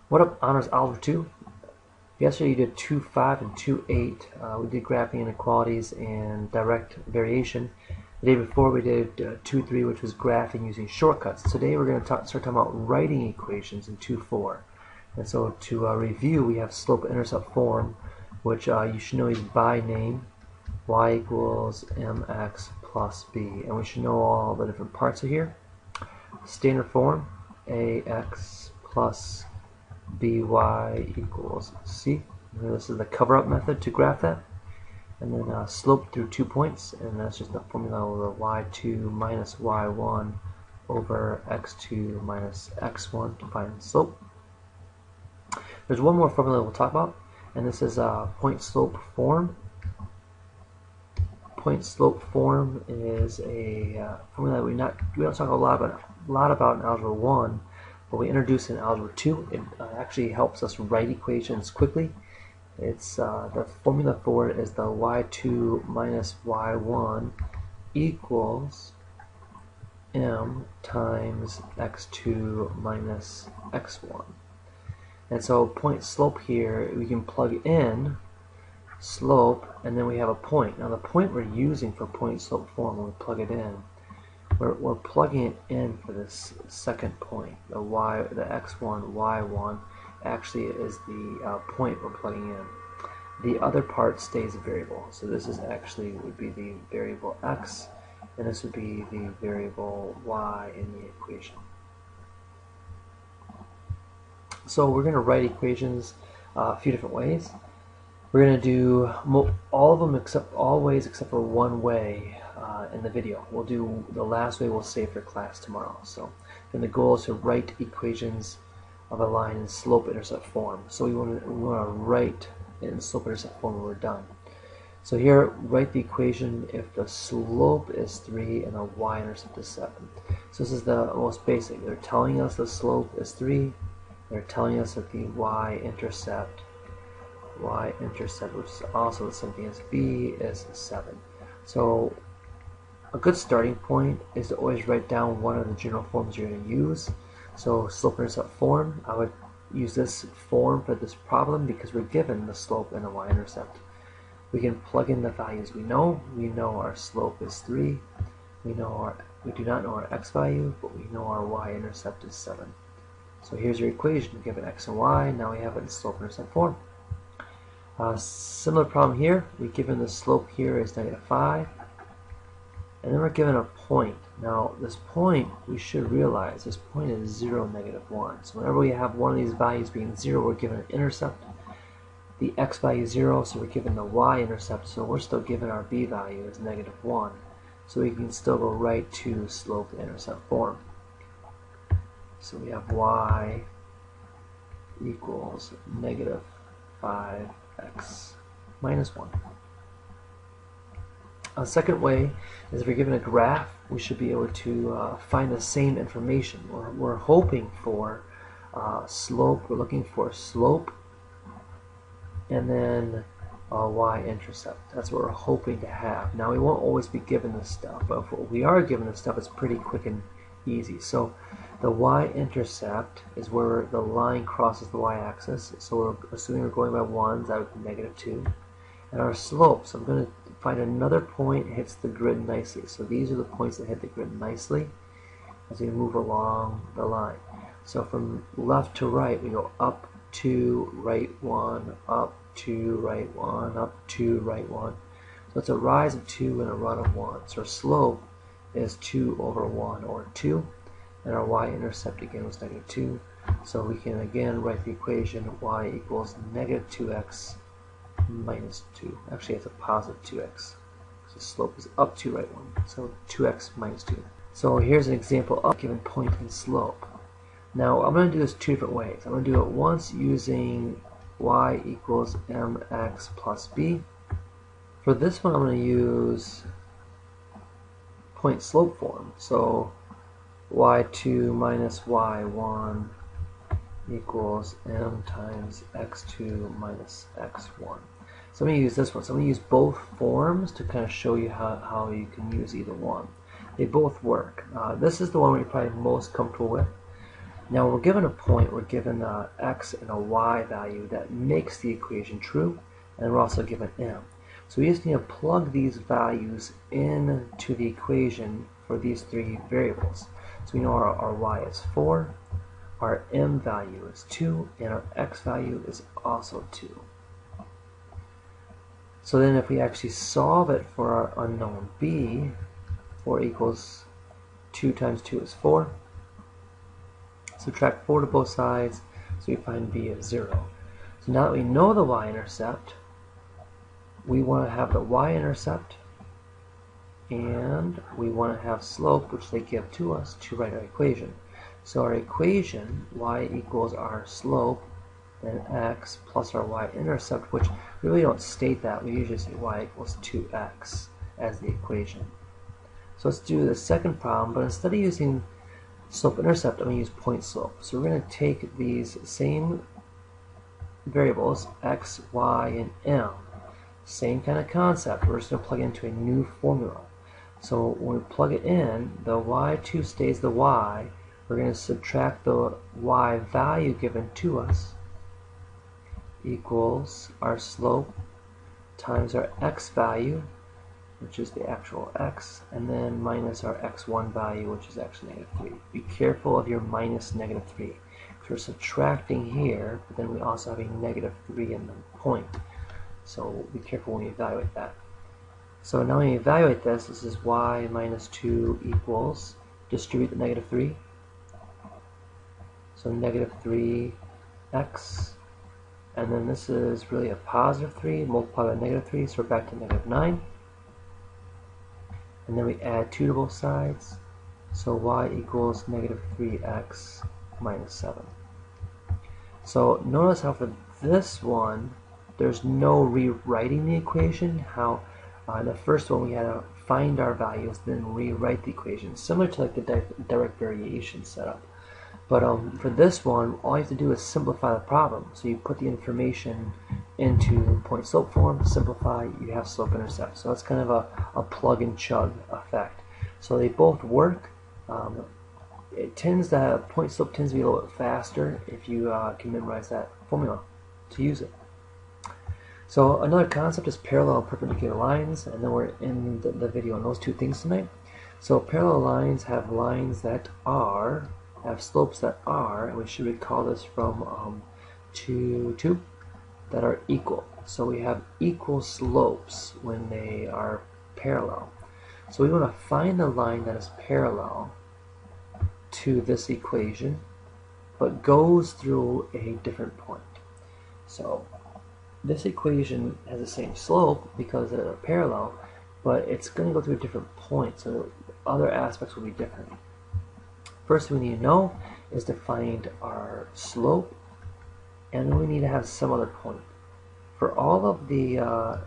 What up, Honors Algebra 2? Yesterday you did 2.5 and 2.8. We did graphing inequalities and direct variation. The day before we did 2.3, which was graphing using shortcuts. Today we're going to start talking about writing equations in 2.4. And so to review, we have slope-intercept form, which you should know is by name, y equals mx plus b. And we should know all the different parts of here. Standard form, ax plus by equals c. And this is the cover-up method to graph that. And then slope through 2 points, and that's just the formula over y2 minus y1 over x2 minus x1 to find slope. There's one more formula we'll talk about, and this is point slope form. Point slope form is a formula we don't talk a lot about in Algebra 1, but we introduce in Algebra 2. It actually helps us write equations quickly. It's the formula for it is the y2 minus y1 equals m times x2 minus x1. And so point slope here, we can plug in slope, and then we have a point. Now the point we're using for point slope form, when we plug it in, we're plugging it in for this second point. The x1, y1 actually is the point we're plugging in. The other part stays a variable. So this is actually would be the variable x, and this would be the variable y in the equation. So we're going to write equations a few different ways. We're going to do all of them all ways except for one way in the video. We'll do the last way we'll save for class tomorrow. So then the goal is to write equations of a line in slope-intercept form. So we want to write in slope-intercept form when we're done. So here, write the equation if the slope is 3 and the y-intercept is 7. So this is the most basic. They're telling us the slope is 3. They're telling us that the y-intercept, which is also the same thing as b, is 7. So a good starting point is to always write down one of the general forms you're going to use. So slope-intercept form, I would use this form for this problem because we're given the slope and the y-intercept. We can plug in the values we know. We know our slope is 3. We do not know our x value, but we know our y-intercept is 7. So here's your equation. Given x and y, now we have it in slope-intercept form. Similar problem here. We're given the slope here is -5, and then we're given a point. Now this point, we should realize this point is 0, -1. So whenever we have one of these values being 0, we're given an intercept. The x value is 0, so we're given the y-intercept, so we're still given our b value as -1. So we can still go right to slope-intercept form. So we have y equals -5x minus 1. A second way is if we're given a graph, we should be able to find the same information. We're hoping for slope. We're looking for slope and then y-intercept. That's what we're hoping to have. Now we won't always be given this stuff, but if we are given this stuff, it's pretty quick and easy. So the y-intercept is where the line crosses the y-axis. So we're assuming we're going by 1s, that would be -2. And our slope, so I'm going to find another point hits the grid nicely. So these are the points that hit the grid nicely as we move along the line. So from left to right, we go up 2, right 1, up 2, right 1, up 2, right 1. So it's a rise of 2 and a run of 1. So our slope is 2 over 1, or 2. And our y-intercept again was -2. So we can again write the equation y equals -2x minus 2. Actually, it's a positive 2x. So the slope is up 2, right 1. So 2x minus 2. So here's an example of a given point and slope. Now I'm going to do this two different ways. I'm going to do it once using y equals mx plus b. For this one, I'm going to use point slope form. So y2 minus y1 equals m times x2 minus x1. So I'm going to use this one. So I'm going to use both forms to kind of show you how you can use either one. They both work. This is the one we're probably most comfortable with. Now we're given a point, we're given a x and a y value that makes the equation true, and we're also given m. So we just need to plug these values into the equation for these three variables. So we know our y is 4, our m value is 2, and our x value is also 2. So then if we actually solve it for our unknown b, 4 equals 2 times 2 is 4. Subtract 4 to both sides, so we find b is 0. So now that we know the y-intercept, we want to have the y-intercept, and we want to have slope, which they give to us, to write our equation. So our equation, y equals our slope, then x plus our y-intercept, which we really don't state that. We usually say y equals 2x as the equation. So let's do the second problem, but instead of using slope-intercept, I'm going to use point slope. So we're going to take these same variables, x, y, and m. Same kind of concept. We're just going to plug it into a new formula. So when we plug it in, the y2 stays the y. We're going to subtract the y value given to us equals our slope times our x value, which is the actual x, and then minus our x1 value, which is actually -3. Be careful of your minus -3. Because we're subtracting here, but then we also have a -3 in the point. So be careful when you evaluate that. So now when you evaluate this, this is y minus 2 equals, distribute the -3. So -3x, and then this is really a positive 3, multiply by -3, so we're back to -9. And then we add 2 to both sides, so y equals -3x minus 7. So notice how for this one, there's no rewriting the equation. How in the first one we had to find our values, then rewrite the equation, similar to like the direct variation setup. But for this one, all you have to do is simplify the problem. So you put the information into point slope form, simplify, you have slope intercept. So it's kind of a plug and chug effect. So they both work. Point slope tends to be a little bit faster if you can memorize that formula to use it. So another concept is parallel and perpendicular lines, and then we're in the video on those two things tonight. So parallel lines have lines that have slopes that are, and we should recall this from 2, that are equal. So we have equal slopes when they are parallel. So we want to find the line that is parallel to this equation, but goes through a different point. So this equation has the same slope because they're parallel, but it's going to go through a different point, so other aspects will be different. First thing we need to know is to find our slope, and then we need to have some other point. For all of the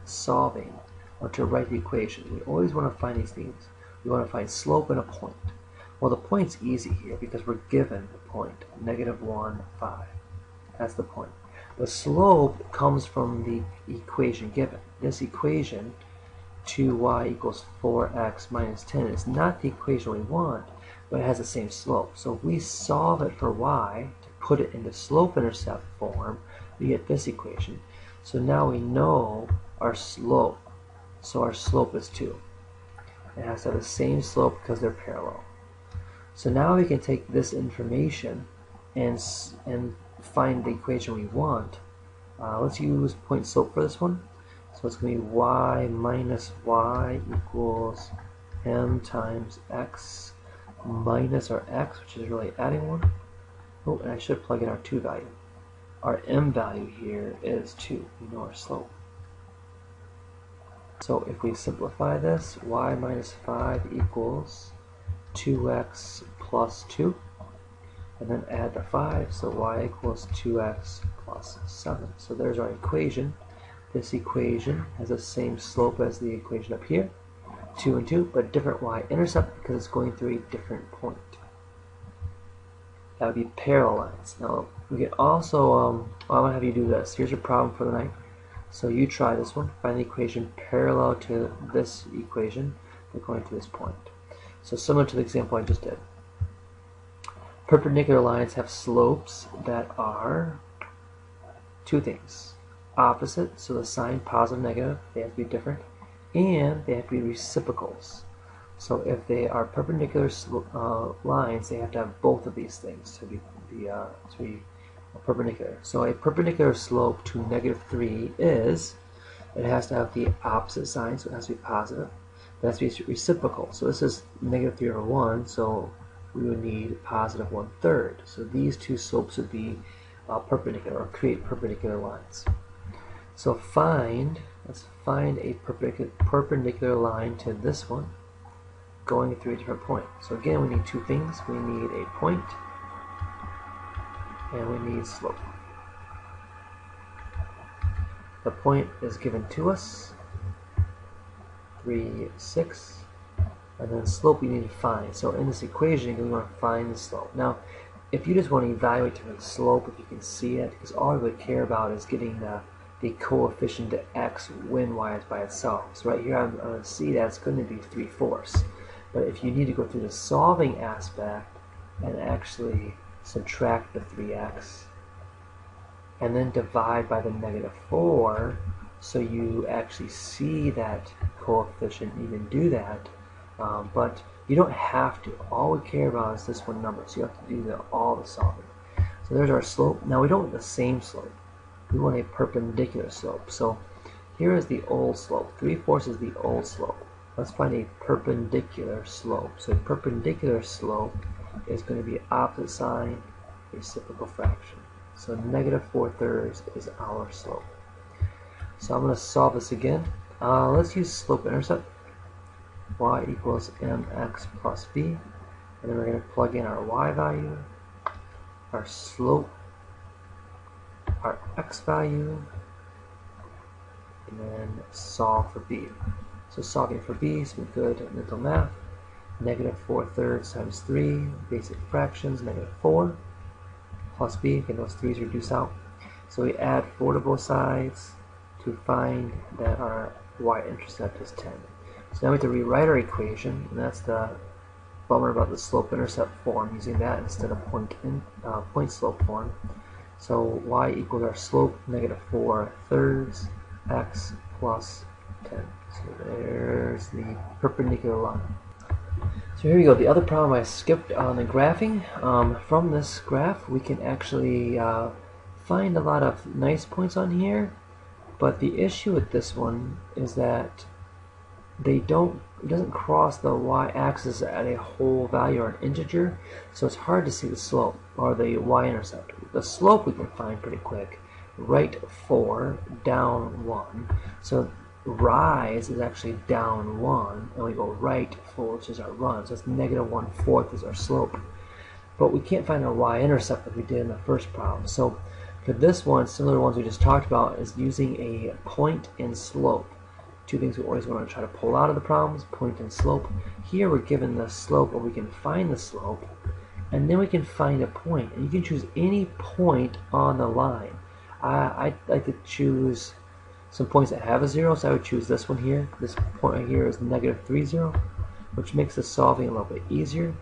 solving, or to write the equation, we always want to find these things. We want to find slope and a point. Well, the point's easy here because we're given the point, -1, 5. That's the point. The slope comes from the equation given. This equation, 2y equals 4x minus 10, is not the equation we want, but it has the same slope. So if we solve it for y, to put it into slope-intercept form, we get this equation. So now we know our slope. So our slope is 2. It has to have the same slope because they're parallel. So now we can take this information and find the equation we want. Let's use point slope for this one. So it's going to be y minus y equals m times x minus our x, which is really adding 1. Oh, and I should plug in our 2 value. Our m value here is 2. We know our slope. So if we simplify this, y minus 5 equals 2x plus 2. And then add the 5, so y equals 2x plus 7. So there's our equation. This equation has the same slope as the equation up here, 2 and 2, but different y-intercept because it's going through a different point. That would be parallel lines. Now, we can also, I'm going to have you do this. Here's your problem for the night. So you try this one. Find the equation parallel to this equation, but going to this point. So similar to the example I just did. Perpendicular lines have slopes that are two things. Opposite, so the sign positive, negative, they have to be different, and they have to be reciprocals. So if they are perpendicular lines, they have to have both of these things to be perpendicular. So a perpendicular slope to -3 is, it has to have the opposite sign, so it has to be positive. It has to be reciprocal. So this is -3 over 1, so we would need positive 1/3. So these two slopes would be perpendicular, or create perpendicular lines. So let's find a perpendicular line to this one going through a different point. So again, we need two things. We need a point and we need slope. The point is given to us, 3, 6, and then slope we need to find. So in this equation, we want to find the slope. Now, if you just want to evaluate the slope, if you can see it, because all we would care about is getting the coefficient to x when y is by itself. So right here, I'm going to see that it's going to be 3/4. But if you need to go through the solving aspect and actually subtract the 3x and then divide by the -4, so you actually see that coefficient, you can do that, but you don't have to. All we care about is this one number, so you have to do all the solving. So there's our slope. Now we don't want the same slope. We want a perpendicular slope. So here is the old slope. 3/4 is the old slope. Let's find a perpendicular slope. So a perpendicular slope is going to be opposite sign, reciprocal fraction. So -4/3 is our slope. So I'm going to solve this again. Let's use slope intercept. Y equals mx plus b. And then we're going to plug in our y value, our slope, our x value, and then solve for b. So solving for b, some good mental math. -4/3 times 3, basic fractions, -4, plus b, again those 3's reduce out. So we add 4 to both sides to find that our y-intercept is 10. So now we have to rewrite our equation, and that's the bummer about the slope-intercept form, using that instead of point-slope form. So y equals our slope, -4/3 x plus 10. So there's the perpendicular line. So here we go. The other problem I skipped on the graphing. From this graph, we can actually find a lot of nice points on here, but the issue with this one is that it doesn't cross the y-axis at a whole value or an integer, so it's hard to see the slope or the y-intercept. The slope we can find pretty quick. Right 4, down 1. So rise is actually down 1, and we go right 4, which is our run. So it's -1/4 is our slope. But we can't find our y-intercept like we did in the first problem. So for this one, similar to ones we just talked about, is using a point and slope. Two things we always want to try to pull out of the problems, point and slope. Here we're given the slope, or we can find the slope, and then we can find a point. And you can choose any point on the line. I like to choose some points that have a 0, so I would choose this one here. This point right here is -3, which makes the solving a little bit easier.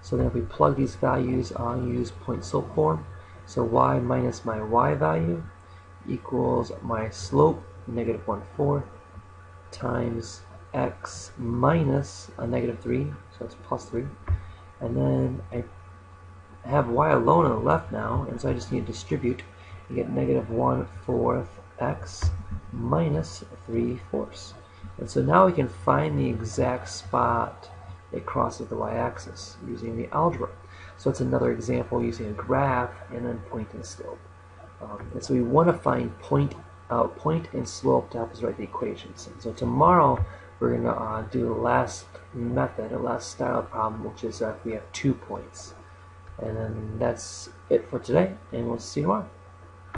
So then if we plug these values on, use point-slope form. So y minus my y value equals my slope, -1/4, times x minus a -3, so it's +3. And then I have y alone on the left now, and so I just need to distribute. You get -1/4 x minus 3/4. And so now we can find the exact spot it crosses the y-axis using the algebra. So it's another example using a graph and then point and slope. And so we want to find point and slope to help us write the equations. And so tomorrow we're going to do the last method, the last style problem, which is if we have 2 points. And then that's it for today, and we'll see you tomorrow.